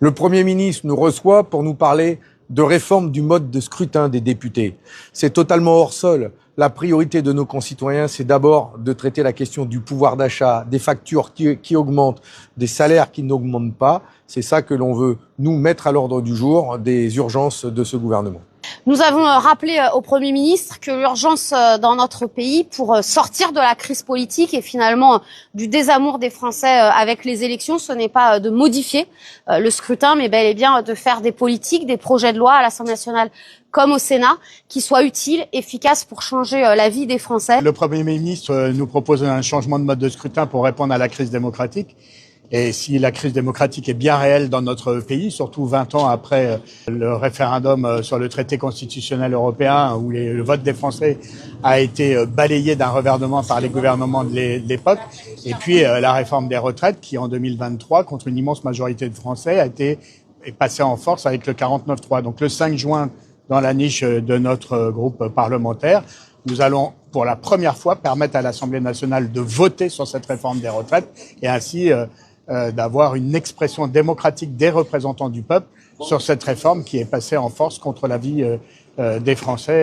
Le Premier ministre nous reçoit pour nous parler de réforme du mode de scrutin des députés. C'est totalement hors sol. La priorité de nos concitoyens, c'est d'abord de traiter la question du pouvoir d'achat, des factures qui augmentent, des salaires qui n'augmentent pas. C'est ça que l'on veut nous mettre à l'ordre du jour des urgences de ce gouvernement. Nous avons rappelé au Premier ministre que l'urgence dans notre pays pour sortir de la crise politique et finalement du désamour des Français avec les élections, ce n'est pas de modifier le scrutin, mais bel et bien de faire des politiques, des projets de loi à l'Assemblée nationale comme au Sénat, qui soient utiles, efficaces pour changer la vie des Français. Le Premier ministre nous propose un changement de mode de scrutin pour répondre à la crise démocratique. Et si la crise démocratique est bien réelle dans notre pays, surtout 20 ans après le référendum sur le traité constitutionnel européen, où le vote des Français a été balayé d'un revers de main par les gouvernements de l'époque, et puis la réforme des retraites qui, en 2023, contre une immense majorité de Français, est passée en force avec le 49.3. Donc le 5 juin, dans la niche de notre groupe parlementaire, nous allons, pour la première fois, permettre à l'Assemblée nationale de voter sur cette réforme des retraites et ainsi d'avoir une expression démocratique des représentants du peuple sur cette réforme qui est passée en force contre l'avis des Français.